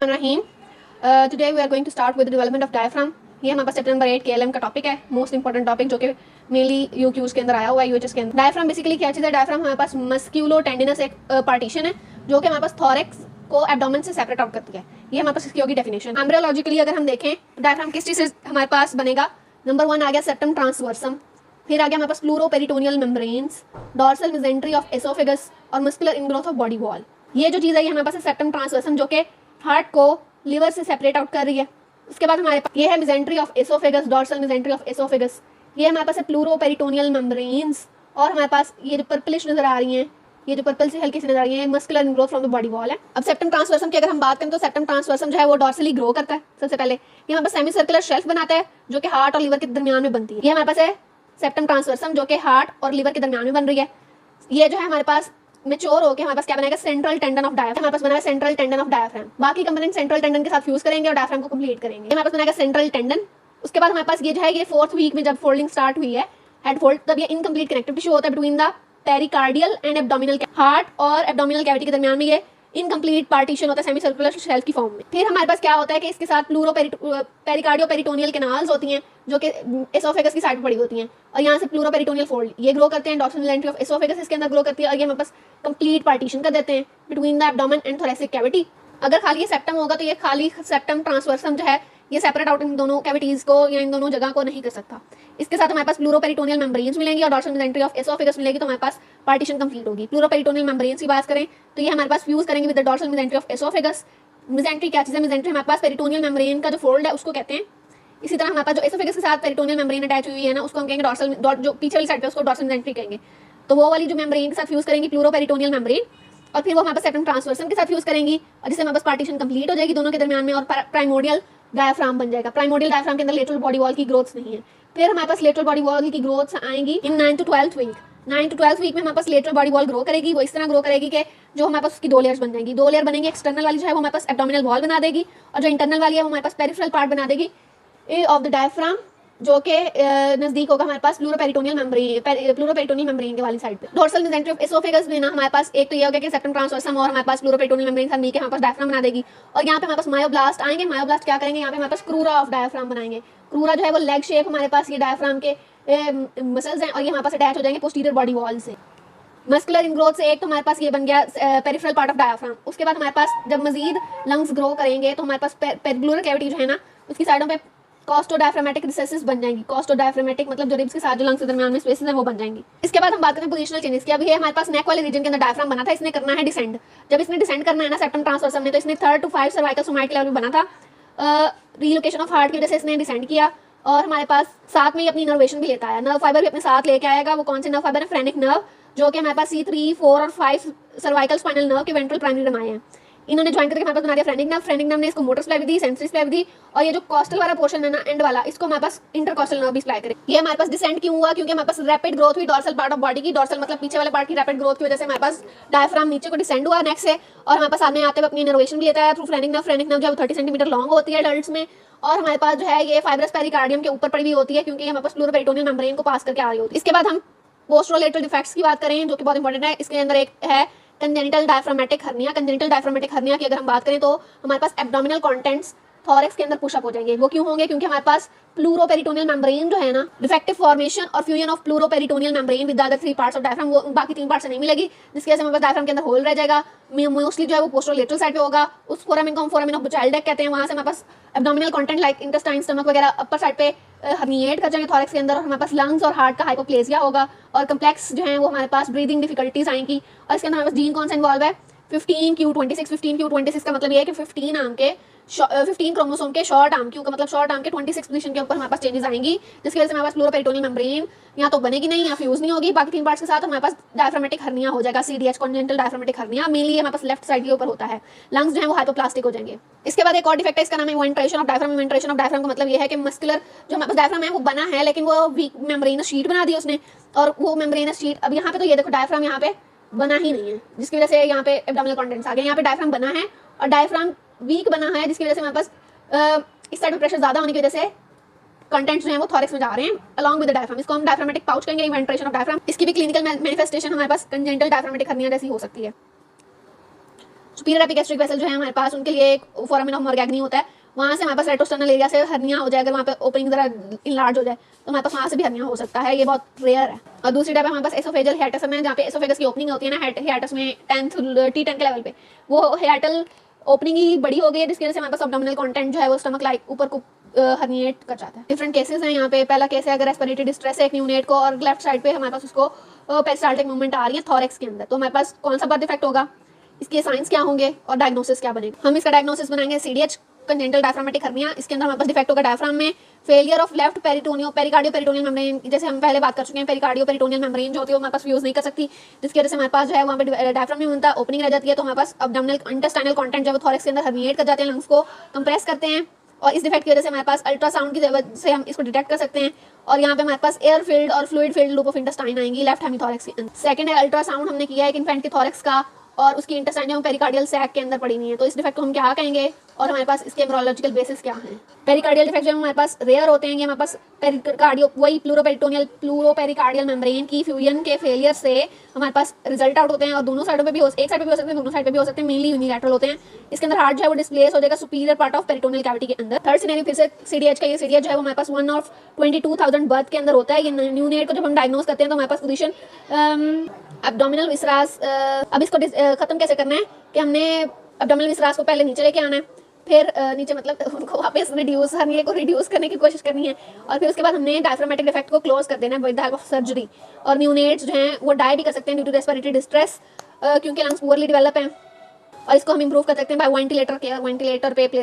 Rahim. Today we are going to start with the development of diaphragm. ये हमारे पास chapter number 8 KLM का topic है, most important topic जो कि मेनली यूक्यूज के अंदर आया हुआ है, यूएचएस के अंदर। डायफ्राम बेसिकली क्या चीज़ है? डायफ्राम हमारे पास मस्क्यूलो टेंडिनस एक पार्टीशन है जो कि हमारे पास थॉरेक्स को एब्डोमेन से सेपरेट आउट करती है। ये हमारे पास इसकी होगी डेफिनेशन। एम्ब्रियोलॉजिकली अगर हम देखें तो डायफ्राम किस चीज़ से हमारे पास बनेगा? नंबर 1 आ गया सेप्टम ट्रांसवर्सम, फिर आ गया हमारे पास pleuroperitoneal membranes, dorsal mesentery of oesophagus और muscular ingrowth of body wall. ये जो चीज़ है ये हमारे पास है सेप्टम ट्रांसवर्सम जो कि हार्ट को लिवर से सेपरेट आउट कर रही है। उसके बाद हमारे पास ये है mesentery of oesophagus, dorsal mesentery of oesophagus. ये हमारे पास है प्लूरोपेरिटोनियल मेम्ब्रेन्स, और हमारे पास ये जो पर्पलिश नजर आ रही हैं, ये जो पर्पल से हल्की सी नजर आ रही है, muscular ingrowth from the body wall है। अब सेप्टम ट्रांसवर्सम की अगर हम बात करें तो सेप्टम ट्रांसवर्सम जो है वो डॉर्सली ग्रो करता है। सबसे पहले ये हमारे पास सेमी सर्कुलर शेल्फ बनाता है जो कि हार्ट और लिवर के दरमियान में बनती है। ये हमारे पास है सेप्टम ट्रांसवर्सम जो कि हार्ट और लिवर के दरमियान में बन रही है। ये जो है हमारे पास मेच्योर होकर हमारे पास क्या बनाएगा? Central tendon of diaphragm. हमारे पास बना है सेंट्रल टेंडन ऑफ डायफ्राम। बाकी कंपोनेंट सेंट्रल टेंडन के साथ फ्यूज करेंगे और डायफ्राम को कंप्लीट करेंगे। हमारे पास बनाएगा सेंट्रल टेंडन। उसके बाद हमारे पास ये जो है ये 4th वीक में जब फोल्डिंग स्टार्ट हुई है, हेड फोल्ड, तब ये इनकम्प्लीट कनेक्टिव टिश्यू होता है between the pericardial and abdominal. Heart और एब्डोमिनल कैविटी के दरमियान में ये इनकम्प्लीट पार्टीशन होता है सेमी सर्कुलर शेल्फ की फॉर्म में। फिर हमारे पास क्या होता है कि इसके साथ पेरिकार्डियो पेरिटोनियल कैनाल्स होती हैं जो कि एसोफेगस की साइड पर पड़ी होती हैं, और यहाँ से प्लूरोपेरिटोनियल फोल्ड ये ग्रो करते हैं। डॉर्सल मेसेंट्री ऑफ एसोफेगस इसके अंदर ग्रो करती है, और ये हमारे पास कंप्लीट पार्टीशन कर देते हैं between the abdomen and thoracic cavity. अगर खाली ये सेप्टम होगा तो ये खाली सेप्टम ट्रांसवर्सम जो है ये सेपरेट आउट इन दोनों कैविटीज को या इन दोनों जगह को नहीं कर सकता। इसके साथ हमारे पास प्लूरोपेरिटोनियल मेम्ब्रेन्स मिलेंगी और डॉर्सल मेसेंट्री ऑफ एसोफेगस मिलेगी, तो हमारे पास पार्टीशन कंप्लीट होगी। प्लूरोपेरिटोनियल मेम्ब्रेन्स की बात करें तो ये हमारे पास फ्यूज करेंगे with the dorsal mesentery of oesophagus. Mesentery क्या चीज़ है? मेसेंट्री हमारे पास पेरिटोनियल मेम्ब्रेन का जो फोल्ड है उसको कहते हैं। इसी तरह हमारे पास जो एसोफेगस के साथ पेरिटोनियल मेम्ब्रेन अटैच हुई है ना, उसको हम कहेंगे डॉर्सल, जो पीछे वाली साइड पे उसको डॉर्सल मेसेंट्री कहेंगे। तो वो वाली जो मेम्ब्रेन के साथ फ्यूज करेंगी प्लूरोपेरिटोनियल मेम्ब्रेन, और फिर वो हमारे पास सेप्टम ट्रांसवर्सम के साथ फ्यूज करेंगी, और जिससे हमारे पास पार्टीशन कंप्लीट हो जाएगी दोनों के दरमियान में, और प्राइमोडियल डायफ्राम बन जाएगा। प्राइमोडियल डायफ्राम के अंदर लेटरल बॉडी वॉल की ग्रोथ नहीं है। फिर हमारे पास लेटरल बॉडी वॉल की ग्रोथ आएंगी in 9 to 12th week. 9 to 12th week में हमारे पास लेटरल बॉडी वॉल ग्रो करेगी। वो इस तरह ग्रो करेगी कि जो हमारे पास उसकी 2 लेयर्स बन जाएंगी। 2 लेयर बनेंगी, एक्सटर्नल वाली जो है वो हमारे पास एब्डोमिनल वॉल बना देगी, और जो इंटरनल वाली है वो हमारे पास पेरिफेरल पार्ट बना देगी ऑफ द डायफ्राम, जो कि नजदीक होगा हमारे पास प्लूरोपेरिटोनियल मेम्ब्रेन के वाली साइड पे। डॉर्सल मेसेंट्री ऑफ एसोफेगस में ना हमारे पास एक तो ये हो गया कि सेप्टम ट्रांसवर्सम और हमारे पास प्लूरोपेरिटोनियल मेम्ब्रेन साथ मिलकर हमारे पास डायफ्राम बना देगी। और यहाँ पे हमारे पास मायोब्लास्ट आएंगे। मायोब्लास्ट क्या करेंगे? यहाँ पे हमारे पास क्रूरा ऑफ डायफ्राम बनाएंगे। क्रूरा जो है वो लेग शेप हमारे पास ये डायफ्राम के मसल्स हैं, और ये हमारे पास अटैच हो जाएंगे पोस्टीरियर बॉडी वॉल से। मस्कुलर इनग्रोथ से एक तो हमारे पास ये बन गया पेरिफेरल पार्ट ऑफ डायफ्राम। उसके बाद हमारे पास जब मजीद लंग्स ग्रो करेंगे तो हमारे पास पेरिप्लूरल कैविटी जो है ना उसकी साइडों पे कॉस्टोडायफ्रामेटिक रिसेसेस बन जाएंगी। कॉस्टोडायफ्रामेटिक मतलब जो रिब्स के साथ जो लंग्स के दरमियान में स्पेसेस हैं वो बन जाएंगी। इसके बाद हम बात करें पोजिशनल चेंजेस की। अब ये हमारे पास नेक वाले रीजन के अंदर डायफ्राम बना था, इसने करना है डिसेंड। जब इसने डिसेंड करना है ना सेप्टम ट्रांसवर्सम ने, तो इसने 3rd to 5 सर्वाइकल सोमाइट के लेवल में बना था। रीलोकेशन ऑफ हार्ट की वजह से इसने डिसेंड किया, और हमारे पास साथ में ही अपनी नर्वेशन भी लेता आया। नर्व फाइबर भी अपने साथ लेके आएगा। वो कौन से नर्व फाइबर है? फ्रेनिक नर्व, जो कि हमारे पास C3, 4 और 5 सर्वाइकल स्पाइनल नर्व के वेंट्रल प्राइमरी रमाए हैं। इन्होंने ज्वाइन करके हमारे पास बना दिया फ्रेनिक नर्व। फ्रेनिक नर्व ने इसको मोटर सप्लाई भी दी, सेंसरी सप्लाई भी दी, और ये जो कॉस्टल वाला पोर्शन है ना एंड वाला, इसको हमारे पास इंटरकॉस्टल नर्व भी सप्लाई करे। ये हमारे पास डिसेंड क्यों हुआ? क्योंकि हमारे पास रैपिड ग्रोथ हुई डॉर्सल पार्ट ऑफ बॉडी की। डॉर्सल मतलब पीछे वाले पार्ट की रैपिड ग्रोथ की वजह से हमारे पास डायफ्राम नीचे को डिसेंड हुआ नेक से, और हमारे पास सामने आते हुए अपनी इनर्वेशन भी लेता है through phrenic nerve. Phrenic nerve जो 30 सेंटीमीटर लॉन्ग होती है एडल्ट्स में, और हमारे पास जो है ये फाइब्रस पेरिकार्डियम के ऊपर पड़ी हुई होती है, क्योंकि हमारे पास प्लूरोपेरिटोनियल मेम्ब्रेन को पास करके आ रही होती है। इसके बाद हम पोस्टरोलेटरल डिफेक्ट्स की बात करें जो कि बहुत इंपॉर्टेंट है। इसके अंदर एक है congenital diaphragmatic hernia. Congenital diaphragmatic hernia की अगर हम बात करें तो हमारे पास एब्डोमिनल कंटेंट्स थॉरेक्स के अंदर पुशअप हो जाएंगे। वो क्यों होंगे? क्योंकि हमारे पास प्लूरोपेरिटोनियल मेम्ब्रेन जो है ना, डिफेक्टिव फॉर्मेशन और fusion of pleuroperitoneal membrane with other 3 parts of diaphragm, वो बाकी 3 पार्ट से नहीं मिलेगी, जिसकी वजह से हमारे पास डायफ्राम के अंदर होल रह जाएगा। मोस्टली जो है वो पोस्टरोलेटरल साइड पे होगा। उस फोरामेन को हम फोरामेन ऑफ बुचाइल्डेक कहते हैं। वहां से हमारे पास abdominal content like intestine, stomach वगैरह अपर साइड पे हर्निएट कर जाएंगे थॉरेक्स के अंदर, और हमारे पास लंग्स और हार्ट का हाइपोप्लेजिया होगा, और कम्प्लेक्स जो है वो हमारे पास ब्रीदिंग डिफिकल्टीज आएंगी। और इसके अंदर हमारे पास जीन कौन सा इन्वॉल्व है? 15q26। 15q26 का मतलब ये है कि 15 क्रोमोसोम के शॉर्ट आर्म, क्यू का मतलब शॉर्ट आर्म के 26 पोजीशन के ऊपर हमारे पास चेंजेस आएंगी, जिसकी वजह से हमारे पास प्लूरोपेरिटोनियल मेम्ब्रेन या तो बनेगी नहीं या फ्यूज नहीं होगी बाकी 3 पार्ट्स के साथ। हमारे पास डायफ्रामेटिक हर्निया हो जाएगा, CDH congenital diaphragmatic hernia. Mainly हमारे पास लेफ्ट साइड के ऊपर होता है। लंग्स जो है वो हाइपोप्लास्टिक हो जाएंगे। इसके बाद एक और डिफेक्ट है, इसका नाम है इवेंट्रेशन ऑफ डायफ्राम। इवेंट्रेशन ऑफ डायफ्राम का मतलब ये है कि मस्कुलर जो हमारे पास डायफ्राम है वो बना है, लेकिन वो वीक मेम्ब्रेनस शीट बना दी उसने, और वो मेम्ब्रेनस शीट अब यहाँ पे तो ये देखो डायफ्राम यहाँ पे बना ही नहीं है, जिसकी वजह से यहाँ पे एब्डोमिनल कंटेंट्स आ गए। यहाँ पे डायफ्राम बना है और डायफ्राम वीक बना है, जिसकी वजह से हमारे पास इस साइड में प्रेशर ज्यादा होने की वजह से कंटेंट्स जो है वो थॉरेक्स में जा रहे हैं अलॉन्ग विद द डायफ्राम। इसको हम डायफ्रामेटिक पाउच कहेंगे, इवेंट्रेशन ऑफ डायफ्राम। इसकी भी क्लिनिकल मैनिफेस्टेशन हमारे पास कंजेनिटल डायफ्रामेटिक हर्निया जैसी हो सकती है। सुपीरियर एपिगैस्ट्रिक वेसल जो है हमारे पास, उनके लिए एक फोरामेन ऑफ मॉर्गैग्नी होता है, वहाँ से हमारे पास रेट्रोस्टर्नल एरिया से हर्निया हो जाए, अगर वहाँ पे ओपनिंग जरा इनलार्ज हो जाए तो हमारे पास वहाँ से भी हर्निया हो सकता है, ये बहुत रेयर है। और दूसरी टाइप हमारे पास एसोफेजल हियाटस में, जहाँ पे एसोफेगस की ओपनिंग होती है ना हियाटस में T10 के लेवल पे, वो हियाटल ओपनिंग ही बड़ी हो गई है, जिसकी वजह से हमारे पास अब्डोमिनल कंटेंट जो है वो स्टमक लाइक ऊपर को हर्निएट कर जाता है। डिफरेंट केसेस हैं यहाँ पे। पहला केस है अगर रेस्पिरेटरी डिस्ट्रेस है एक न्यूनेट को, और लेफ्ट साइड पे हमारे पास उसको पेरिस्टाल्टिक मूवमेंट आ रही है थॉरेक्स के अंदर, तो हमारे पास कौन सा बर्थ डिफेक्ट होगा, इसके साइंस क्या होंगे और डायग्नोसिस क्या बनेगा। हम इसका डायग्नोसिस बनाएंगे CDH कंजेनिटल डायफ्रामेटिक हर्निया। इसके अंदर हमारे पास डिफेक्ट होगा डायफ्राम में, failure of left pericardio peritoneal membrane, जैसे हम पहले बात कर चुके हैं, पेरिकार्डियो पेरिटोनियल मेम्ब्रेन जो होती है वो हमारे पास फ्यूज नहीं कर सकती, जिसकी वजह से हमारे पास जो है वहाँ पे डायफ्राम नहीं बनता, ओपनिंग रह जाती है, तो हमारे पास अब्डोमिनल इंटेस्टाइनल कंटेंट जो है थॉरेक्स के अंदर हर्निएट कर जाते हैं, लंग्स को कंप्रेस करते हैं, और इस डिफेक्ट की वजह से हमारे पास अल्ट्रासाउंड की वजह से हम इसको डिटेक्ट कर सकते हैं, और यहाँ पे हमारे पास एयर फील्ड और fluid field loop of intestine आएंगी लेफ्ट हेमीथोरेक्स के अंदर। सेकंड है अल्ट्रासाउंड हमने किया है एक इन्फेंट के थॉरेक्स का, और उसकी इंटेस्टाइन जो पेरिकार्डियल सैक के अंदर पड़ी हुई है, तो इस डिफेक्ट को हम क्या कहेंगे और हमारे पास इसके एम्ब्रियोलॉजिकल बेसिस क्या है। पेरिकार्डियल डिफेक्ट जो हमारे पास रेयर होते हैं, ये हमारे पास पेरिकार्डियो वही प्लूरोपेरिकार्डियल मेम्ब्रेन की फ्यूजन के फेलियर से हमारे पास रिजल्ट आउट होते हैं, और दोनों साइडों पे भी एक साइड पे भी हो सकते हैं, दोनों साइड पे भी हो सकते हैं, मेनली यूनिलैटरल होते हैं। इसके अंदर हार्ट जो है वो डिस्प्लेस हो जाएगा superior part of peritoneal cavity के अंदर। थर्ड सिनेरियो फिर से CDH का, ये CDH जो है वो हमारे पास 1 ऑफ 22,000 बर्थ के अंदर होता है। ये न्यूनेट को जब हम डायग्नोज करते हैं तो हमारे पास पोजीशन एब्डोमिनल विसरास, अब इसको खत्म कैसे करना है कि हमने एब्डोमिनल विसरास को पहले नीचे लेके आना है, फिर नीचे मतलब उनको वापस रिड्यूस हर्निया को रिड्यूस करने की कोशिश करनी है, और फिर उसके बाद हमने डायफ्रामेटिक डिफेक्ट को क्लोज कर देना है with the help of surgery. और न्यूनेट्स जो हैं वो डाई भी कर सकते हैं ड्यू टू रेस्पिरेटरी डिस्ट्रेस, क्योंकि लंग्स पुअरली डेवलप हैं, और इसको हम इंप्रूव कर सकते हैं बाय वेंटिलेटर केयर, वेंटिलेटर पे प्लेस